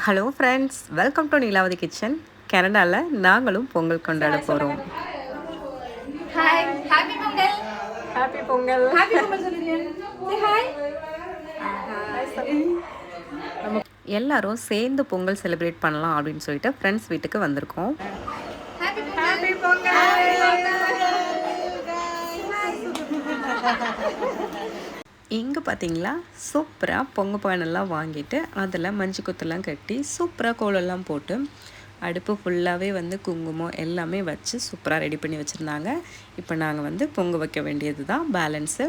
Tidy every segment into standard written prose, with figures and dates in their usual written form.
Hello friends, welcome to Neelavathi kitchen. கனடாவில் நாங்களும் பொங்கல் கொண்டாட போகிறோம். Hi, happy Pongal. Happy Pongal. Happy Pongal சொல்லுங்க. Say hi. எல்லாரும் சேர்ந்து பொங்கல் செலிப்ரேட் பண்ணலாம் அப்படின்னு சொல்லிட்டு ஃப்ரெண்ட்ஸ் வீட்டுக்கு வந்திருக்கோம். ஹாப்பி பொங்கல். ஹாப்பி பொங்கல். இங்கே பார்த்தீங்களா, சூப்பராக பொங்க பானெல்லாம் வாங்கிட்டு அதில் மஞ்சள் குத்தெல்லாம் கட்டி சூப்பராக கோலெல்லாம் போட்டு அடுப்பு ஃபுல்லாகவே குங்குமம் எல்லாமே வச்சு சூப்பராக ரெடி பண்ணி வச்சுருந்தாங்க. இப்போ நாங்கள் பொங்க வைக்க வேண்டியது தான் பேலன்ஸு.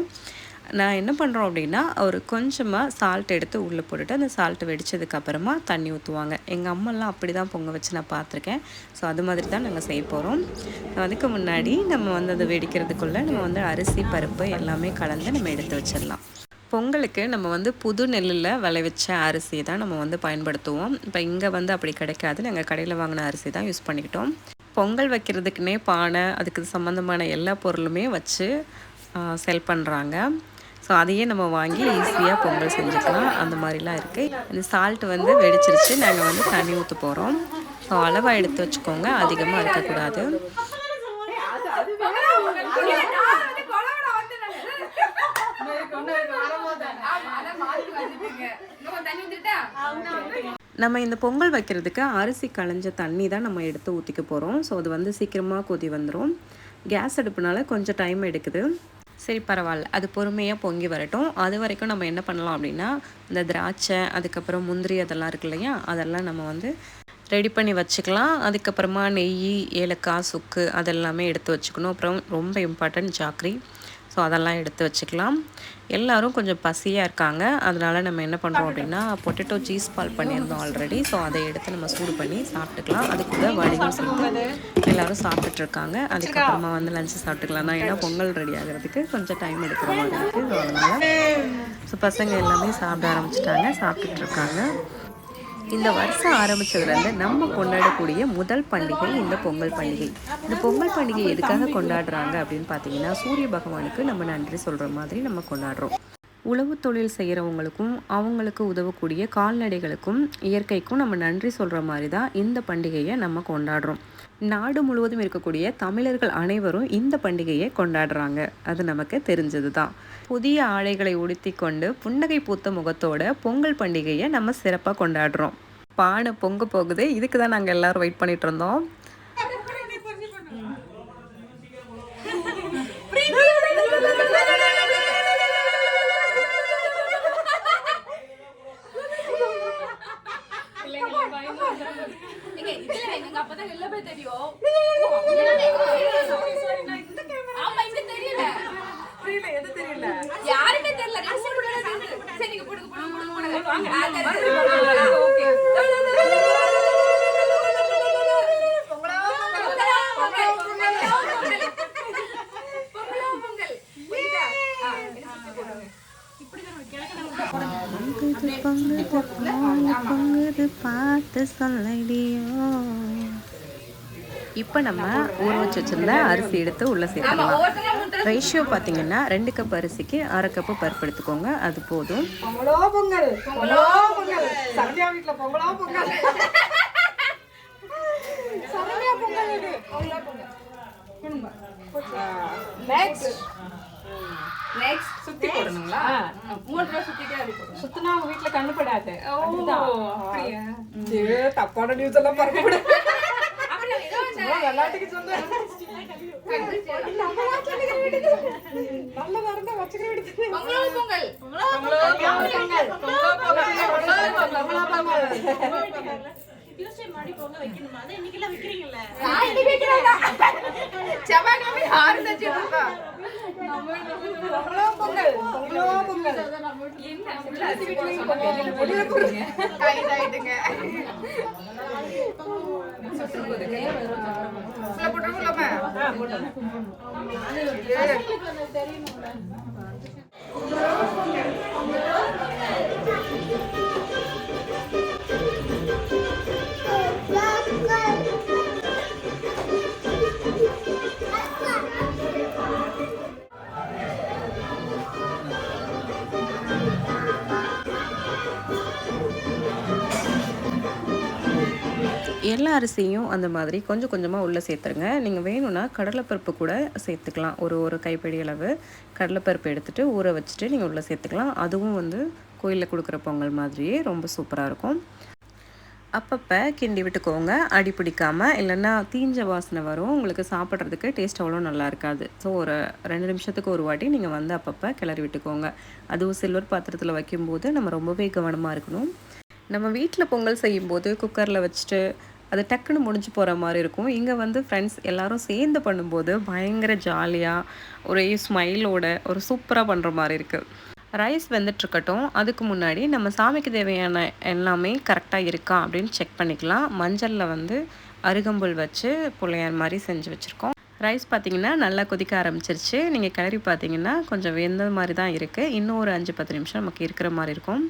நான் என்ன பண்ணுறோம் அப்படின்னா, ஒரு கொஞ்சமாக சால்ட் எடுத்து உள்ளே போட்டுட்டு அந்த சால்ட்டு வெடித்ததுக்கப்புறமா தண்ணி ஊற்றுவாங்க. எங்கள் அம்மாலாம் அப்படி தான் பொங்க வச்சு நான் பார்த்துருக்கேன். ஸோ அது மாதிரி தான் நாங்கள் செய்ய போகிறோம். அதுக்கு முன்னாடி நம்ம அதை வெடிக்கிறதுக்குள்ளே நம்ம அரிசி பருப்பு எல்லாமே கலந்து நம்ம எடுத்து வச்சிடலாம். பொங்கலுக்கு நம்ம புது நெல்லில் விளைவிச்ச அரிசி தான் நம்ம பயன்படுத்துவோம். இப்போ இங்கே அப்படி கிடைக்காது. நாங்கள் கடையில் வாங்கின அரிசி தான் யூஸ் பண்ணிக்கிட்டோம். பொங்கல் வைக்கிறதுக்குன்னே பானை, அதுக்கு சம்மந்தமான எல்லா பொருளுமே வச்சு செல் பண்ணுறாங்க. ஸோ அதையே நம்ம வாங்கி ஈஸியாக பொங்கல் செஞ்சுக்கலாம். அந்த மாதிரிலாம் இருக்குது. இந்த சால்ட்டு வெடிச்சிருச்சு. நாங்கள் தண்ணி ஊற்ற போகிறோம். ஸோ அளவாக எடுத்து வச்சுக்கோங்க, அதிகமாக இருக்கக்கூடாது. நம்ம இந்த பொங்கல் வைக்கிறதுக்கு அரிசி களைஞ்ச தண்ணி தான் நம்ம எடுத்து ஊற்றிக்க போகிறோம். ஸோ அது சீக்கிரமாக கொதி வந்துடும். கேஸ் அடுப்புனால கொஞ்சம் டைம் எடுக்குது. சரி, பரவாயில்ல, அது பொறுமையாக பொங்கி வரட்டும். அது வரைக்கும் நம்ம என்ன பண்ணலாம் அப்படின்னா, இந்த திராட்சை, அதுக்கப்புறம் முந்திரி அதெல்லாம் இருக்கு இல்லையா, அதெல்லாம் நம்ம ரெடி பண்ணி வச்சுக்கலாம். அதுக்கப்புறமா நெய், ஏலக்காய், சுக்கு அதெல்லாமே எடுத்து வச்சுக்கணும். அப்புறம் ரொம்ப இம்பார்ட்டன்ட் ஜாக்ரி. ஸோ அதெல்லாம் எடுத்து வச்சுக்கலாம். எல்லோரும் கொஞ்சம் பசியாக இருக்காங்க. அதனால் நம்ம என்ன பண்ணுறோம் அப்படின்னா, பொட்டேட்டோ சீஸ் பால் பண்ணியிருந்தோம் ஆல்ரெடி. ஸோ அதை எடுத்து நம்ம சூடு பண்ணி சாப்பிட்டுக்கலாம். அதுக்குள்ளே வடிவம் சேர்த்து எல்லோரும் சாப்பிட்டுட்ருக்காங்க. அதுக்கப்புறமா லஞ்சு சாப்பிட்டுக்கலாம். நான் ஏன்னா பொங்கல் ரெடி ஆகிறதுக்கு கொஞ்சம் டைம் எடுக்கிற மாதிரி இருக்குது. ஸோ அதனால் பசங்க எல்லாமே சாப்பிட ஆரம்பிச்சிட்டாங்க, சாப்பிட்டுட்ருக்காங்க. இந்த வருஷம் ஆரம்பித்ததுலேருந்து நம்ம கொண்டாடக்கூடிய முதல் பண்டிகை இந்த பொங்கல் பண்டிகை. இந்த பொங்கல் பண்டிகை எதுக்காக கொண்டாடுறாங்க அப்படின்னு பார்த்தீங்கன்னா, சூரிய பகவானுக்கு நம்ம நன்றி சொல்கிற மாதிரி நம்ம கொண்டாடுறோம். உழவு தொழில் செய்கிறவங்களுக்கும் அவங்களுக்கு உதவக்கூடிய கால்நடைகளுக்கும் இயற்கைக்கும் நம்ம நன்றி சொல்கிற மாதிரி தான் இந்த பண்டிகையை நம்ம கொண்டாடுறோம். நாடு முழுவதும் இருக்கக்கூடிய தமிழர்கள் அனைவரும் இந்த பண்டிகையை கொண்டாடுறாங்க. அது நமக்கு தெரிஞ்சது தான். புதிய ஆடைகளை உடுத்தி கொண்டு புன்னகை பூத்த முகத்தோட பொங்கல் பண்டிகையை நம்ம சிறப்பாக கொண்டாடுறோம். பானை பொங்க போகுது. இதுக்கு தான் நாங்கள் எல்லோரும் வெயிட் பண்ணிட்டு இருந்தோம். பார்த்து சொல்லடியோ. இப்போ நம்ம ஊற வச்சு வச்சிருந்த அரிசி எடுத்து உள்ளே சேர்த்துக்கலாம். ரேஷியோ பார்த்தீங்கன்னா 2 கப் அரிசிக்கு 1/2 கப்பு பருப்பு எடுத்துக்கோங்க. அது போதும். நெக்ஸ்ட் சுத்தி போடணுங்களா? 3 தடவை சுத்திட்டே இருக்கும். சுத்தினா அவங்க வீட்ல கண்ணுப்படாது. அப்படியே தப்பான நியூஸ் எல்லாம் பரப்பக்கூடாது. விளையாட்டுக்கு சொன்னேன். நல்லதா இருந்தா வச்சுக்கிற எடுத்து பொங்கல் பொங்கல் டியூஸ்டே மாடி பொங்க வைக்கணுமா? அத இன்னைக்குல வைக்கிறீங்கல. நான் இன்னைக்கு வைக்கிறேன்டா. செவ்வாய்க்கிழமை 6 தச்சு இருக்கா. பொங்கலோ பொங்கல் என்ன பிளாஸ்டிக் போட சொன்னா வெளியில போடுறீங்க. கைதாயிடுங்க. உள்ள போட்டுறலாமா? போடுறேன். தெரியுமா? எல்லா அரிசியும் அந்த மாதிரி கொஞ்சம் கொஞ்சமாக உள்ளே சேர்த்துருங்க. நீங்கள் வேணும்னா கடலைப்பருப்பு கூட சேர்த்துக்கலாம். ஒரு ஒரு கைப்பிடி அளவு கடலைப்பருப்பு எடுத்துகிட்டு ஊற வச்சுட்டு நீங்கள் உள்ளே சேர்த்துக்கலாம். அதுவும் வந்து கோயிலில் கொடுக்குற பொங்கல் மாதிரியே ரொம்ப சூப்பராக இருக்கும். அப்பப்போ கிண்டி விட்டுக்கோங்க, அடி பிடிக்காமல். இல்லைன்னா தீஞ்ச வாசனை வரும், உங்களுக்கு சாப்பிட்றதுக்கு டேஸ்ட் அவ்வளோ நல்லா இருக்காது. ஸோ ஒரு 2 நிமிஷத்துக்கு ஒரு வாட்டி நீங்கள் வந்து அப்பப்போ கிளறி விட்டுக்கோங்க. அதுவும் சில்வர் பாத்திரத்தில் வைக்கும்போது நம்ம ரொம்பவே கவனமாக இருக்கணும். நம்ம வீட்டில் பொங்கல் செய்யும்போது குக்கரில் வச்சுட்டு அது டக்குன்னு முடிஞ்சு போகிற மாதிரி இருக்கும். இங்கே வந்து ஃப்ரெண்ட்ஸ் எல்லோரும் சேர்ந்து பண்ணும்போது பயங்கர ஜாலியாக ஒரே ஸ்மைலோட ஒரு சூப்பராக பண்ணுற மாதிரி இருக்குது. ரைஸ் வெந்துட்டுருக்கட்டும், அதுக்கு முன்னாடி நம்ம சாமிக்கு தேவையான எல்லாமே கரெக்டாக இருக்கா அப்படின்னு செக் பண்ணிக்கலாம். மஞ்சளில் வந்து அருகம்புல் வச்சு புள்ளையார் மாதிரி செஞ்சு வச்சுருக்கோம். ரைஸ் பார்த்திங்கன்னா நல்லா கொதிக்க ஆரம்பிச்சிருச்சு. நீங்கள் கிளறி பார்த்தீங்கன்னா கொஞ்சம் வெந்த மாதிரி தான் இருக்குது. இன்னும் ஒரு 5-10 நிமிஷம் நமக்கு இருக்கிற மாதிரி இருக்கும்.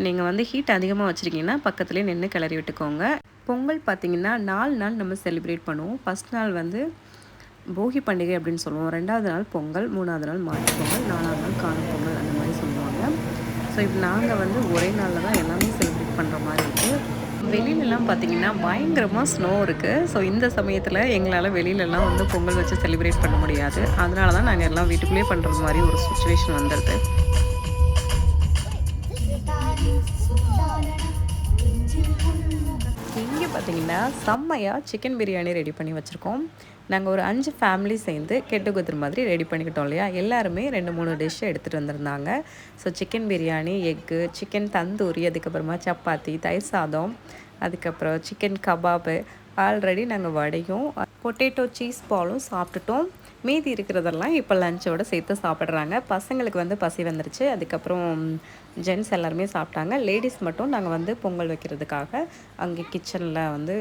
நீங்கள் வந்து ஹீட் அதிகமாக வச்சுருக்கீங்கன்னா பக்கத்துலேயே நின்று கிளறி விட்டுக்கோங்க. பொங்கல் பார்த்திங்கன்னா 4 நாள் நம்ம செலிப்ரேட் பண்ணுவோம். ஃபஸ்ட் நாள் வந்து போகி பண்டிகை அப்படின்னு சொல்லுவோம். 2வது நாள் பொங்கல், 3வது நாள் மாட்டு பொங்கல், 4வது நாள் காணும் பொங்கல் அந்த மாதிரி சொல்லுவாங்க. ஸோ இப்போ நாங்கள் வந்து ஒரே நாளில் தான் எல்லாமே செலிப்ரேட் பண்ணுற மாதிரி இருக்குது. வெளியிலலாம் பார்த்திங்கன்னா பயங்கரமாக ஸ்னோ இருக்குது. ஸோ இந்த சமயத்தில் எங்களால் வெளியிலலாம் வந்து பொங்கல் வச்சு செலிப்ரேட் பண்ண முடியாது. அதனால தான் நாங்கள் எல்லாம் வீட்டுக்குள்ளேயே பண்ணுற மாதிரி ஒரு சுச்சுவேஷன் வந்துடுது. இங்கே பார்த்தீங்கன்னா செம்மையாக சிக்கன் பிரியாணி ரெடி பண்ணி வச்சுருக்கோம். நாங்கள் ஒரு 5 ஃபேமிலி சேர்ந்து கெட் டுகெதர் மாதிரி ரெடி பண்ணிக்கிட்டோம் இல்லையா. எல்லாருமே 2-3 டிஷ் எடுத்துகிட்டு வந்திருந்தாங்க. So chicken biryani, egg, chicken tandoori, அதுக்கப்புறமா சப்பாத்தி, தயிர் சாதம், அதுக்கப்புறம் சிக்கன் கபாபு, ஆல்ரெடி நாங்கள் வடையும் பொட்டேட்டோ சீஸ் பாலும் சாப்பிட்டுட்டோம். மீதி இருக்கிறதெல்லாம் இப்போ லஞ்சோடு சேர்த்து சாப்பிட்றாங்க. பசங்களுக்கு வந்து பசி வந்துருச்சு. அதுக்கப்புறம் ஜென்ட்ஸ் எல்லாருமே சாப்பிட்டாங்க. லேடிஸ் மட்டும் நாங்கள் வந்து பொங்கல் வைக்கிறதுக்காக அங்கே கிச்சனில் வந்து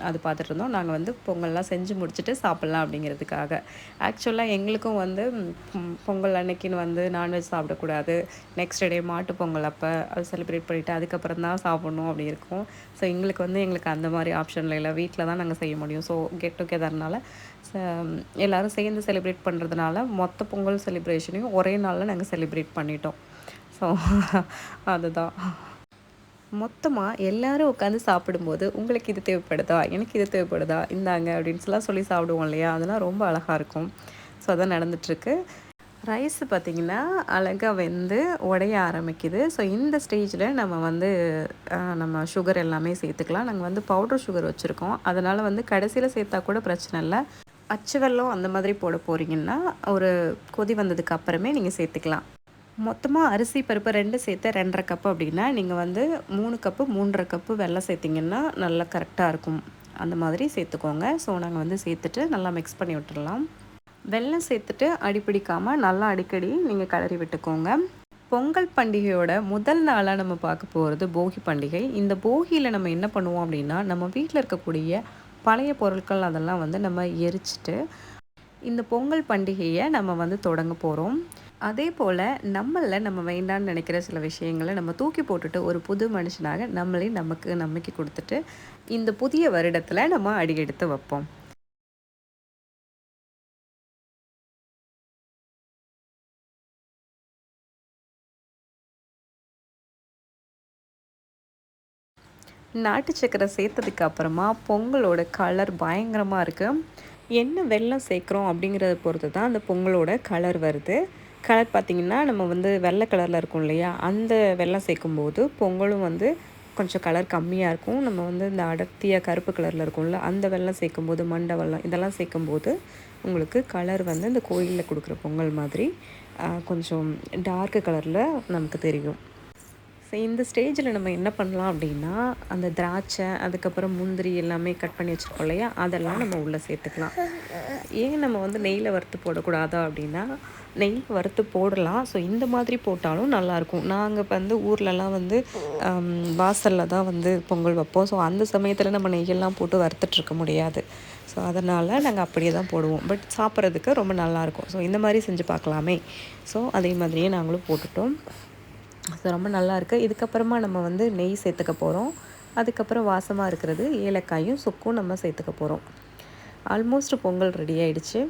அது பார்த்துட்டு இருந்தோம். நாங்கள் வந்து பொங்கல்லாம் செஞ்சு முடிச்சுட்டு சாப்பிட்லாம் அப்படிங்கிறதுக்காக. ஆக்சுவலாக எங்களுக்கும் வந்து பொங்கல் அன்னைக்குன்னு வந்து நான்வெஜ் சாப்பிடக்கூடாது. நெக்ஸ்ட் டே மாட்டு பொங்கல் அப்போ அது செலிப்ரேட் பண்ணிவிட்டு அதுக்கப்புறம் தான் சாப்பிட்ணும் அப்படி இருக்கும். ஸோ எங்களுக்கு அந்த மாதிரி ஆப்ஷனில் இல்லை. வீட்டில் தான் நாங்கள் செய்ய முடியும். ஸோ கெட் டுகெதர்னால எல்லோரும் சேர்ந்து செலிப்ரேட் பண்ணுறதுனால மொத்த பொங்கல் செலிப்ரேஷனையும் ஒரே நாளில் நாங்கள் செலிப்ரேட் பண்ணிட்டோம். ஸோ அதுதான். மொத்தமாக எல்லோரும் உட்காந்து சாப்பிடும்போது உங்களுக்கு இது தேவைப்படுதா, எனக்கு இது தேவைப்படுதா, இந்தாங்க அப்படின்னு சொல்லி சாப்பிடுவோம் இல்லையா. அதெல்லாம் ரொம்ப அழகாக இருக்கும். ஸோ அதான் நடந்துகிட்ருக்கு. ரைஸ் பார்த்திங்கன்னா அழகாக வெந்து உடைய ஆரம்பிக்குது. ஸோ இந்த ஸ்டேஜில் நம்ம வந்து நம்ம சுகர் எல்லாமே சேர்த்துக்கலாம். நாங்கள் வந்து பவுடர் சுகர் வச்சுருக்கோம். அதனால் வந்து கடைசியில் சேர்த்தா கூட பிரச்சனை இல்லை. அச்சு வெல்லம் அந்த மாதிரி போட போகிறீங்கன்னா ஒரு கொதி வந்ததுக்கு அப்புறமே நீங்கள் சேர்த்துக்கலாம். மொத்தமாக அரிசி பருப்பு 2 சேர்த்து 2.5 கப்பு அப்படின்னா நீங்கள் வந்து 3 கப்பு 3.5 கப்பு வெல்லம் சேர்த்திங்கன்னா நல்லா கரெக்டாக இருக்கும். அந்த மாதிரி சேர்த்துக்கோங்க. ஸோ நாங்கள் வந்து சேர்த்துட்டு நல்லா மிக்ஸ் பண்ணி விட்டுடலாம். வெல்லம் சேர்த்துட்டு அடிப்பிடிக்காமல் நல்லா அடிக்கடி நீங்கள் கிளறி விட்டுக்கோங்க. பொங்கல் பண்டிகையோட முதல் நாளாக நம்ம பார்க்க போகிறது போகி பண்டிகை. இந்த போகியில் நம்ம என்ன பண்ணுவோம் அப்படின்னா, நம்ம வீட்டில் இருக்கக்கூடிய பழைய பொருட்கள் அதெல்லாம் வந்து நம்ம எரிச்சிட்டு இந்த பொங்கல் பண்டிகையை நம்ம வந்து தொடங்க போகிறோம். அதே போல் நம்மளில் நம்ம வேண்டான்னு நினைக்கிற சில விஷயங்களை நம்ம தூக்கி போட்டுட்டு ஒரு புது மனுஷனாக நம்மளே நமக்கு நம்பிக்கை கொடுத்துட்டு இந்த புதிய வருடத்தில் நம்ம அடியெடுத்து வைப்போம். நாட்டு சக்கரை சேர்த்ததுக்கு அப்புறமா பொங்கலோட கலர் பயங்கரமாக இருக்குது. என்ன வெல்லம் சேர்க்குறோம் அப்படிங்கிறத பொறுத்து தான் அந்த பொங்கலோட கலர் வருது. கலர் பார்த்திங்கன்னா நம்ம வந்து வெள்ளை கலரில் இருக்கும் இல்லையா, அந்த வெல்லம் சேர்க்கும்போது பொங்கலும் வந்து கொஞ்சம் கலர் கம்மியாக இருக்கும். நம்ம வந்து இந்த அடர்த்தியாக கருப்பு கலரில் இருக்கும்ல, அந்த வெல்லம் சேர்க்கும்போது மண்டை வெல்லம் இதெல்லாம் சேர்க்கும்போது உங்களுக்கு கலர் வந்து இந்த கோயிலில் கொடுக்குற பொங்கல் மாதிரி கொஞ்சம் டார்க்கு கலரில் நமக்கு தெரியும். ஸோ இந்த ஸ்டேஜில் நம்ம என்ன பண்ணலாம் அப்படின்னா, அந்த திராட்சை அதுக்கப்புறம் முந்திரி எல்லாமே கட் பண்ணி வச்சுருக்கோம் இல்லையா, அதெல்லாம் நம்ம உள்ளே சேர்த்துக்கலாம். ஏன் நம்ம வந்து நெய்யில் வறுத்து போடக்கூடாதா அப்படின்னா, நெய் வறுத்து போடலாம். ஸோ இந்த மாதிரி போட்டாலும் நல்லாயிருக்கும். நாங்கள் வந்து ஊர்லலாம் வந்து வாசலில் தான் வந்து பொங்கல் வைப்போம். ஸோ அந்த சமயத்தில் நம்ம நெய்யெல்லாம் போட்டு வறுத்துட்ருக்க முடியாது. ஸோ அதனால் நாங்கள் அப்படியே தான் போடுவோம். பட் சாப்பிட்றதுக்கு ரொம்ப நல்லாயிருக்கும். ஸோ இந்த மாதிரி செஞ்சு பார்க்கலாமே. ஸோ அதே மாதிரியே நாங்களும் போட்டுட்டோம். ஸோ ரொம்ப நல்லாயிருக்கு. இதுக்கப்புறமா நம்ம வந்து நெய் சேர்த்துக்க போகிறோம். அதுக்கப்புறம் வாசமாக இருக்கிறது ஏலக்காயும் சுக்கும் நம்ம சேர்த்துக்க போகிறோம். ஆல்மோஸ்ட் பொங்கல் ரெடி ஆகிடுச்சு.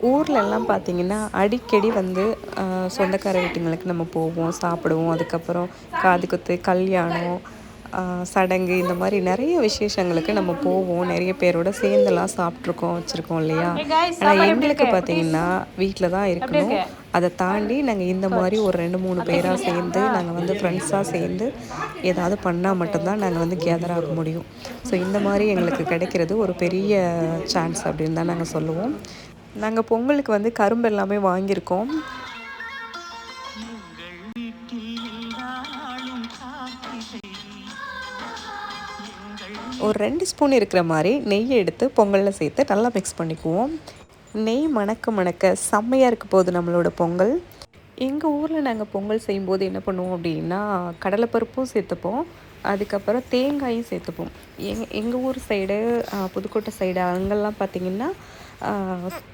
ஊர்லெல்லாம் பார்த்திங்கன்னா அடிக்கடி வந்து சொந்தக்கார வீட்டுங்களுக்கு நம்ம போவோம், சாப்பிடுவோம். அதுக்கப்புறம் காது குத்து, கல்யாணம், சடங்கு இந்த மாதிரி நிறைய விசேஷங்களுக்கு நம்ம போவோம். நிறைய பேரோட சேர்ந்துலாம் சாப்பிட்ருக்கோம், வச்சுருக்கோம் இல்லையா? ஆனால் எங்களுக்கு பார்த்திங்கன்னா வீட்டில் தான் இருக்கணும். அதை தாண்டி நாங்கள் இந்த மாதிரி ஒரு 2-3 பேராக சேர்ந்து நாங்கள் வந்து ஃப்ரெண்ட்ஸாக சேர்ந்து ஏதாவது பண்ணால் மட்டும்தான் நாங்கள் வந்து கேதர் ஆக முடியும். ஸோ இந்த மாதிரி எங்களுக்கு கிடைக்கிறது ஒரு பெரிய சான்ஸ் அப்படின்னு தான் நாங்கள் சொல்லுவோம். நாங்கள் பொங்கலுக்கு வந்து கரும்பு எல்லாமே வாங்கியிருக்கோம். ஒரு 2 ஸ்பூன் இருக்கிற மாதிரி நெய்யை எடுத்து பொங்கலில் சேர்த்து நல்லா மிக்ஸ் பண்ணிக்குவோம். நெய் மணக்க மணக்க செம்மையாக இருக்க போகுது நம்மளோட பொங்கல். எங்கள் ஊரில் நாங்கள் பொங்கல் செய்யும்போது என்ன பண்ணுவோம் அப்படின்னா, கடலைப்பருப்பும் சேர்த்துப்போம், அதுக்கப்புறம் தேங்காயும் சேர்த்துப்போம். எங்கள் ஊர் சைடு, புதுக்கோட்டை சைடு அங்கெல்லாம் பார்த்திங்கன்னா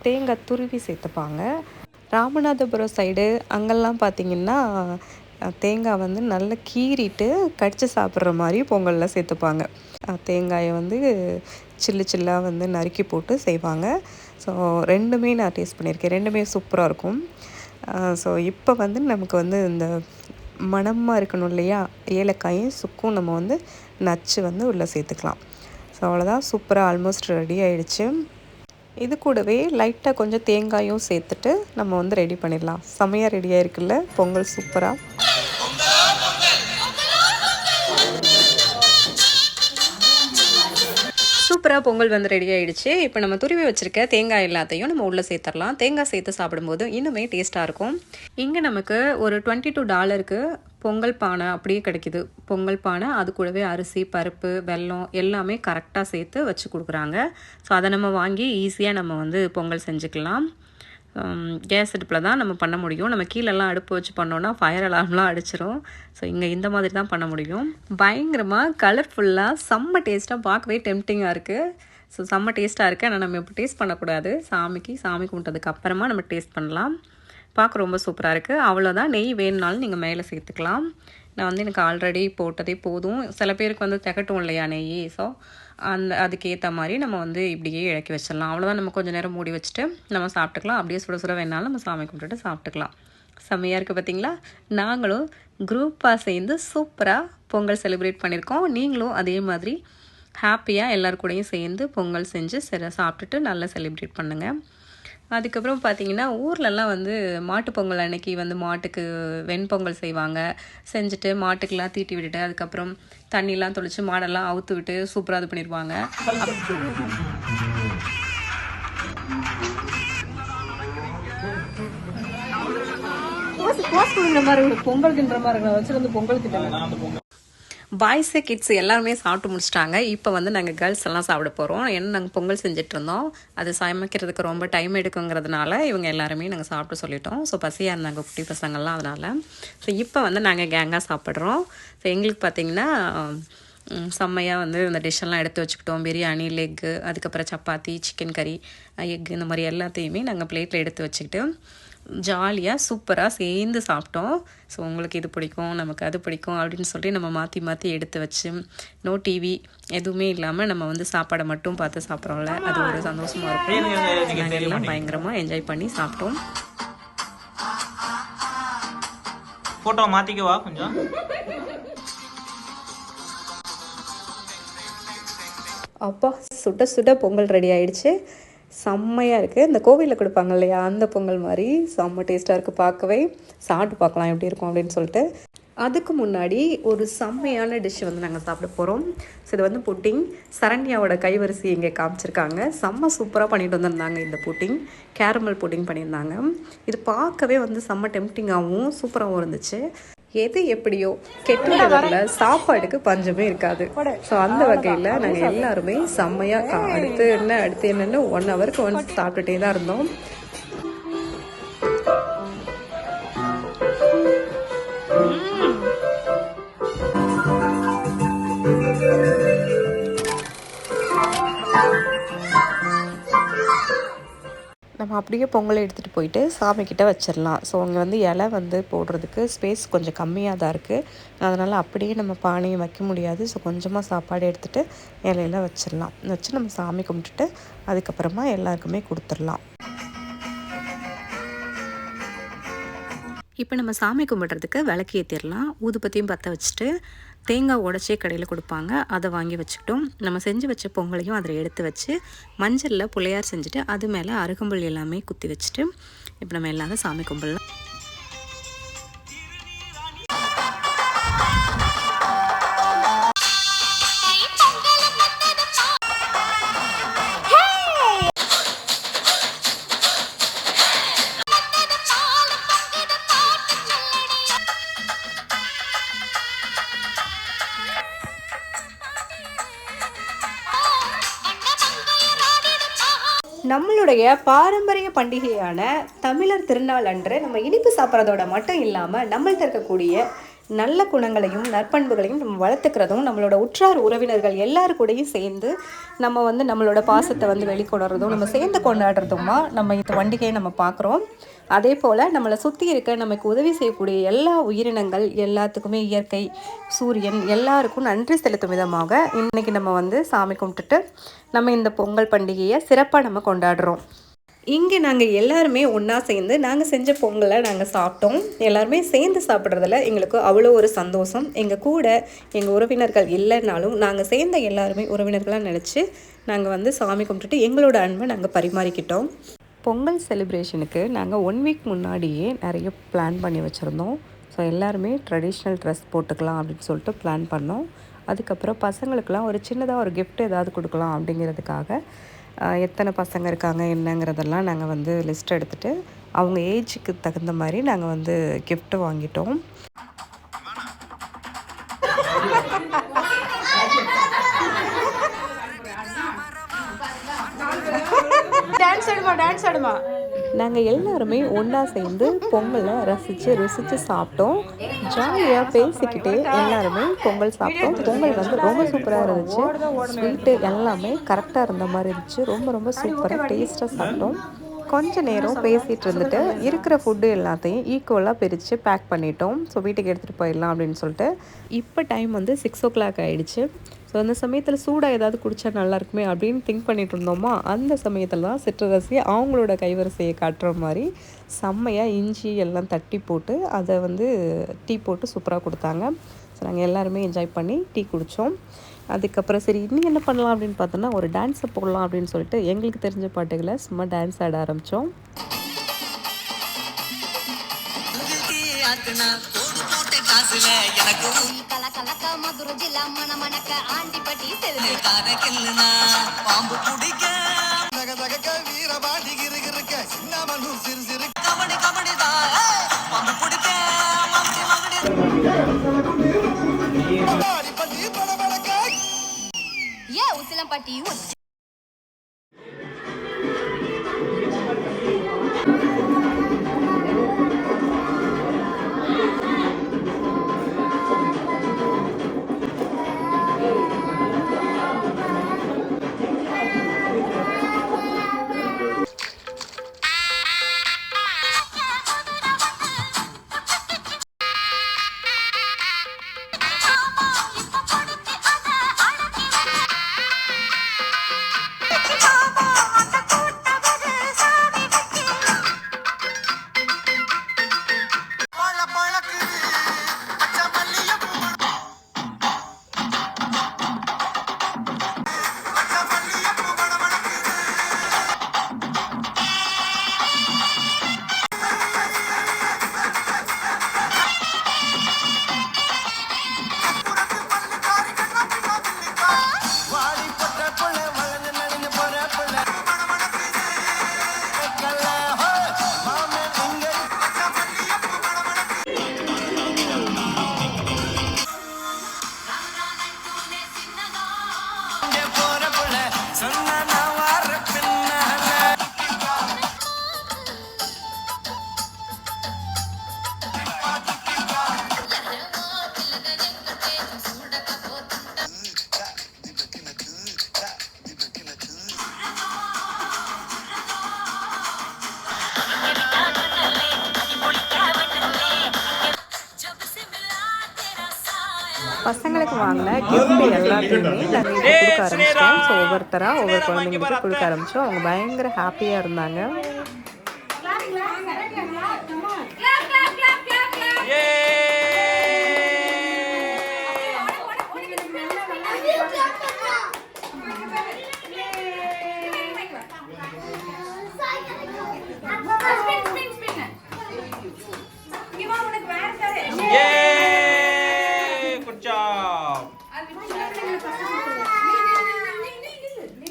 தேங்காய் துருவி சேர்த்துப்பாங்க. ராமநாதபுரம் சைடு அங்கெல்லாம் பார்த்திங்கன்னா தேங்காய் வந்து நல்லா கீறிட்டு கடிச்சு சாப்பிட்ற மாதிரி பொங்கலில் சேர்த்துப்பாங்க. தேங்காயை வந்து சில்லாக வந்து நறுக்கி போட்டு செய்வாங்க. ஸோ ரெண்டுமே நான் டேஸ்ட் பண்ணியிருக்கேன், ரெண்டுமே சூப்பராக இருக்கும். ஸோ இப்போ வந்து நமக்கு வந்து இந்த மணமாக இருக்கணும் இல்லையா, ஏலக்காயும் சுக்கும் நம்ம வந்து நச்சு வந்து உள்ளே சேர்த்துக்கலாம். ஸோ அவ்வளோதான், சூப்பராக ஆல்மோஸ்ட் ரெடி ஆகிடுச்சு. இது கூடவே லைட்டாக கொஞ்சம் தேங்காயும் சேர்த்துட்டு நம்ம வந்து ரெடி பண்ணிடலாம். செமையாக ரெடியாக இருக்குல்ல பொங்கல், சூப்பராக. சூப்பராக பொங்கல் வந்து ரெடி ஆகிடுச்சு. இப்போ நம்ம துருவி வச்சுருக்க தேங்காய் எல்லாத்தையும் நம்ம உள்ளே சேர்த்துடலாம். தேங்காய் சேர்த்து சாப்பிடும்போது இன்னுமே டேஸ்ட்டாக இருக்கும். இங்கே நமக்கு ஒரு $22 பொங்கல் பானை அப்படியே கிடைக்கிது. பொங்கல் பானை, அது கூடவே அரிசி, பருப்பு, வெல்லம் எல்லாமே கரெக்டாக சேர்த்து வச்சு கொடுக்குறாங்க. ஸோ அதை நம்ம வாங்கி ஈஸியாக நம்ம வந்து பொங்கல் செஞ்சுக்கலாம். கேஸ் அடுப்பில் தான் நம்ம பண்ண முடியும். நம்ம கீழெல்லாம் அடுப்பு வச்சு பண்ணோன்னா ஃபயர் அலார்ம்லாம் அடிச்சிடும். ஸோ இங்கே இந்த மாதிரி தான் பண்ண முடியும். பயங்கரமாக கலர்ஃபுல்லாக செம்ம டேஸ்ட்டாக, பார்க்கவே டெம்ப்டிங்காக இருக்குது. ஸோ செம்ம டேஸ்ட்டாக இருக்குது. ஆனால் நம்ம இப்போ டேஸ்ட் பண்ணக்கூடாது, சாமி கும்பிட்டதுக்கு அப்புறமா நம்ம டேஸ்ட் பண்ணலாம். பார்க்க ரொம்ப சூப்பராக இருக்குது. அவ்வளோதான். நெய் வேணுனாலும் நீங்கள் மேலே சேர்த்துக்கலாம். நான் வந்து எனக்கு ஆல்ரெடி போட்டதே போதும். சில பேருக்கு வந்து திகட்டும் இல்லையா நெய். ஸோ அதுக்கேற்ற மாதிரி நம்ம வந்து இப்படியே இறக்கி வச்சிடலாம். அவ்வளோதான். நம்ம கொஞ்சம் நேரம் மூடி வச்சுட்டு நம்ம சாப்பிட்டுக்கலாம். அப்படியே சுட சுட வேணாலும் நம்ம சாமி கும்பிட்டுட்டு சாப்பிட்டுக்கலாம். செம்மையாக இருக்குது பார்த்தீங்களா? நாங்களும் குரூப்பாக சேர்ந்து சூப்பராக பொங்கல் செலிப்ரேட் பண்ணியிருக்கோம். நீங்களும் அதே மாதிரி ஹாப்பியாக எல்லோரு கூடயும் சேர்ந்து பொங்கல் செஞ்சு சாப்பிட்டுட்டு நல்லா செலிப்ரேட் பண்ணுங்கள். அதுக்கப்புறம் பார்த்திங்கன்னா ஊர்லெல்லாம் வந்து மாட்டுப்பொங்கல் அன்னைக்கு வந்து மாட்டுக்கு வெண்பொங்கல் செய்வாங்க. செஞ்சுட்டு மாட்டுக்கெல்லாம் தீட்டி விட்டுட்டு அதுக்கப்புறம் தண்ணிலாம் தொளிச்சு மாடெல்லாம் அவுத்து விட்டு சூப்பராக இது பண்ணிடுவாங்க. பொங்கல்ன்ற மாதிரி வச்சுருந்து பொங்கல் கிட்ட பாய்ஸு கிட்ஸ் எல்லாருமே சாப்பிட்டு முடிச்சிட்டாங்க. இப்போ வந்து நாங்கள் கேர்ள்ஸ் எல்லாம் சாப்பிட போகிறோம். ஏன்னா நாங்கள் பொங்கல் செஞ்சிட்ருந்தோம். அது சமைக்கிறதுக்கு ரொம்ப டைம் எடுக்குங்கிறதுனால இவங்க எல்லாருமே நாங்கள் சாப்பிட்டு சொல்லிட்டோம். ஸோ பசியாக இருந்தாங்க குட்டி பசங்கள்லாம், அதனால். ஸோ இப்போ வந்து நாங்கள் கேங்காக சாப்பிட்றோம். ஸோ எங்களுக்கு பார்த்திங்கன்னா செம்மையாக வந்து இந்த டிஷ்ஷெல்லாம் எடுத்து வச்சுக்கிட்டோம். பிரியாணி, லெக்கு, அதுக்கப்புறம் சப்பாத்தி, சிக்கன் கறி, எக், இந்த மாதிரி எல்லாத்தையுமே நாங்கள் பிளேட்டில் எடுத்து வச்சுக்கிட்டு ஜாலியாக சூப்பராக சேர்ந்து சாப்பிட்டோம். ஸோ உங்களுக்கு இது பிடிக்கும், நமக்கு அது பிடிக்கும் அப்படின்னு சொல்லி நம்ம மாற்றி மாற்றி எடுத்து வச்சு, நோ டிவி எதுவுமே இல்லாமல் நம்ம வந்து சாப்பாடை மட்டும் பார்த்து சாப்பிட்றோம்ல, அது ஒரு சந்தோஷமாக இருக்கும். நாங்கள் எல்லாம் பயங்கரமாக என்ஜாய் பண்ணி சாப்பிட்டோம். ஃபோட்டோ மாற்றிக்கவா கொஞ்சம்? அப்பா, சுட சுட பொங்கல் ரெடி ஆகிடுச்சு. செம்மையாக இருக்குது. இந்த கோவிலில் கொடுப்பாங்க இல்லையா, அந்த பொங்கல் மாதிரி செம்ம டேஸ்ட்டாக இருக்குது. பார்க்கவே சாப்பிட்டு பார்க்கலாம் எப்படி இருக்கும் அப்படின்னு சொல்லிட்டு. அதுக்கு முன்னாடி ஒரு செம்மையான டிஷ் வந்து நாங்கள் சாப்பிட போகிறோம். ஸோ இது வந்து புட்டிங். சரண்யாவோட கைவரிசை இங்கே காமிச்சிருக்காங்க. செம்ம சூப்பராக பண்ணிட்டு வந்திருந்தாங்க. இந்த புட்டிங் கேரமல் புட்டிங் பண்ணியிருந்தாங்க. இது பார்க்கவே வந்து செம்ம டெம்ப்டிங்காகவும் சூப்பராகவும் இருந்துச்சு. எது எப்படியோ கெட்டுறதுல சாப்பாடுக்கு பஞ்சமே இருக்காது. ஸோ அந்த வகையில் நாங்கள் எல்லாருமே செம்மையாக அடுத்து என்னென்னு 1 ஹவருக்கு ஒன்ஸ் சாப்பிட்டுட்டே தான் இருந்தோம். நம்ம அப்படியே பொங்கலை எடுத்துகிட்டு போயிட்டு சாமிக்கிட்ட வச்சிடலாம். ஸோ அங்கே வந்து இலை வந்து போடுறதுக்கு ஸ்பேஸ் கொஞ்சம் கம்மியாக தான் இருக்குது. அதனால் அப்படியே நம்ம பானையை வைக்க முடியாது. ஸோ கொஞ்சமாக சாப்பாடு எடுத்துகிட்டு இலையில வச்சிடலாம். வச்சு நம்ம சாமி கும்பிட்டுட்டு அதுக்கப்புறமா எல்லாருக்குமே கொடுத்துடலாம். இப்போ நம்ம சாமி கும்பிட்றதுக்கு விளக்கு ஏற்றிடலாம். ஊதுபத்தியும் பற்ற வச்சுட்டு தேங்காய் உடச்சே கடையில் கொடுப்பாங்க, அதை வாங்கி வச்சுக்கிட்டோம். நம்ம செஞ்சு வச்ச பொங்கலையும் அதில் எடுத்து வச்சு மஞ்சளில் புள்ளையார் செஞ்சுட்டு அது மேலே அருகம்புல் எல்லாமே குத்தி வச்சுட்டு இப்போ நம்ம எல்லாரும் சாமி கும்பிடலாம். நம்மளுடைய பாரம்பரிய பண்டிகையான தமிழர் திருநாள் அன்று நம்ம இனிப்பு சாப்பிட்றதோட மட்டும் இல்லாமல் நம்மள்ட்ட இருக்கக்கூடிய நல்ல குணங்களையும் நற்பண்புகளையும் நம்ம வளர்த்துக்கிறதும் நம்மளோட உற்றார் உறவினர்கள் எல்லாரும் கூடயும் சேர்ந்து நம்ம நம்மளோட பாசத்தை வெளிக்கொணர்றதும் நம்ம சேர்ந்து கொண்டாடுறதுமா நம்ம இந்த பண்டிகையை நம்ம பார்க்குறோம். அதே போல் நம்மளை சுற்றி இருக்க நமக்கு உதவி செய்யக்கூடிய எல்லா உயிரினங்கள் எல்லாத்துக்குமே இயற்கை, சூரியன் எல்லாருக்கும் நன்றி செலுத்தும் விதமாக இன்றைக்கி நம்ம சாமி கும்பிட்டுட்டு நம்ம இந்த பொங்கல் பண்டிகையை சிறப்பாக நம்ம கொண்டாடுறோம். இங்கே நாங்கள் எல்லாருமே ஒன்றா சேர்ந்து நாங்கள் செஞ்ச பொங்கலை நாங்கள் சாப்பிட்டோம். எல்லாருமே சேர்ந்து சாப்பிட்றதுல எங்களுக்கு அவ்வளோ ஒரு சந்தோஷம். எங்கள் கூட எங்கள் உறவினர்கள் இல்லைன்னாலும் நாங்கள் சேர்ந்த எல்லாருமே உறவினர்களாக நினச்சி நாங்கள் சாமி கும்பிட்டுட்டு எங்களோட அன்பை நாங்கள் பரிமாறிக்கிட்டோம். பொங்கல் செலிப்ரேஷனுக்கு நாங்கள் 1 வீக் முன்னாடியே நிறைய பிளான் பண்ணி வச்சுருந்தோம். ஸோ எல்லாருமே ட்ரெடிஷ்னல் ட்ரெஸ் போட்டுக்கலாம் அப்படின்னு சொல்லிட்டு பிளான் பண்ணோம். அதுக்கப்புறம் பசங்களுக்கெல்லாம் ஒரு சின்னதாக ஒரு கிஃப்ட் ஏதாவது கொடுக்கலாம் அப்படிங்கிறதுக்காக எத்தனை பசங்க இருக்காங்க என்னங்கிறதெல்லாம் நாங்கள் லிஸ்ட் எடுத்துகிட்டு அவங்க ஏஜுக்கு தகுந்த மாதிரி நாங்கள் கிஃப்ட்டு வாங்கிட்டோம். டான்ஸ் ஆடுமா. நாங்கள் எல்லாருமே ஒன்றா சேர்ந்து பொங்கலை ருசித்து சாப்பிட்டோம். ஜாலியாக பேசிக்கிட்டே எல்லாருமே பொங்கல் சாப்பிட்டோம். பொங்கல் ரொம்ப சூப்பராக இருந்துச்சு. ஸ்வீட்டு எல்லாமே கரெக்டாக இருந்த மாதிரி இருந்துச்சு. ரொம்ப சூப்பராக டேஸ்ட்டாக சாப்பிட்டோம். கொஞ்ச நேரம் பேசிகிட்டு இருந்துட்டு இருக்கிற ஃபுட்டு எல்லாத்தையும் ஈக்குவலாக பிரித்து பேக் பண்ணிட்டோம். ஸோ வீட்டுக்கு எடுத்துகிட்டு போயிடலாம் அப்படின்னு சொல்லிட்டு இப்போ டைம் 6 o'clock ஆகிடுச்சு. ஸோ அந்த சமயத்தில் சூடாக ஏதாவது குடித்தா நல்லாயிருக்குமே அப்படின்னு திங்க் பண்ணிகிட்டு இருந்தோமா, அந்த சமயத்தில் தான் சிற்றரசி அவங்களோட கைவரிசையை காட்டுற மாதிரி செம்மையாக இஞ்சி எல்லாம் தட்டி போட்டு அதை டீ போட்டு சூப்பராக கொடுத்தாங்க. ஸோ நாங்கள் எல்லாருமே என்ஜாய் பண்ணி டீ குடித்தோம். அதுக்கப்புறம் சரி இன்னும் என்ன பண்ணலாம் அப்படின்னு பார்த்தோன்னா ஒரு டான்ஸை போடலாம் அப்படின்னு சொல்லிட்டு எங்களுக்கு தெரிஞ்ச பாட்டுகளை சும்மா டான்ஸ் ஆட ஆரம்பித்தோம். உசிலம்பட்டி பசங்களுக்கு வாங்கின கிஃப்ட் எல்லாத்தையுமே நாங்கள் இது கொடுக்க ஆரம்பிச்சிட்டோம். ஸோ ஒவ்வொருத்தராக ஒவ்வொரு குழந்தைங்களுக்கு கொடுக்க ஆரம்பித்தோம். அவங்க பயங்கர ஹாப்பியாக இருந்தாங்க. Spin, spin, spin. இங்க வா, உனக்கு வேற தரேன். Yay! Good job. அது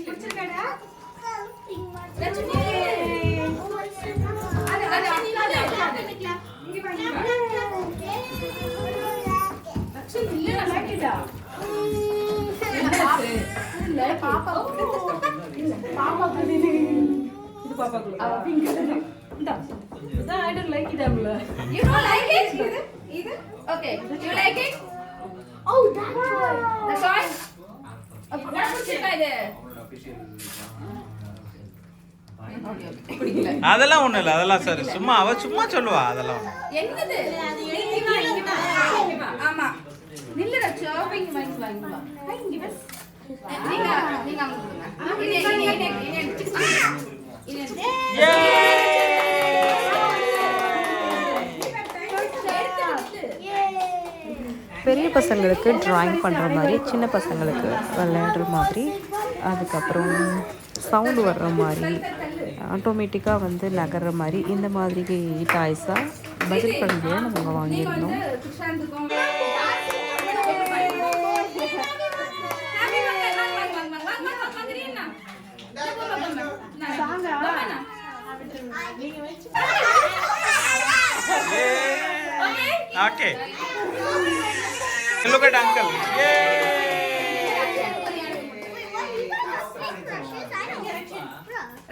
பிடிச்சிருக்காடா? லட்சுமி. அது இங்க வா, இங்க வா. லட்சுமி இல்ல லைட்டா. இல்ல பாப்பா. பாப்பா இது பாப்பாக்குள்ள. அவ இங்க இந்தா. I don't like it, Amla. You don't like it? Either? Okay. You like it? Oh, that toy. The toy? What put it by there? அதெல்லாம் ஒண்ணும் இல்ல, அதெல்லாம் சரி. சும்மா அவ சும்மா சொல்லுவா, அதெல்லாம் ஒண்ணும். என்னது? ஆமா. நில்லு ரச்சு, இங்க வாங்க வாங்க வா. இங்க பஸ். நீங்க அங்க கொடுங்க. பெரிய பசங்களுக்கு ட்ராயிங் பண்ணுற மாதிரி, சின்ன பசங்களுக்கு விளையாடுற மாதிரி, அதுக்கப்புறம் சவுண்டு வர்ற மாதிரி, ஆட்டோமேட்டிக்காக வந்து நகர்ற மாதிரி, இந்த மாதிரி டாய்ஸாக பதில் பண்டிகையை நம்ம வாங்கியிருந்தோம். Okay. Look at uncle. Yay!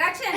Rakshan.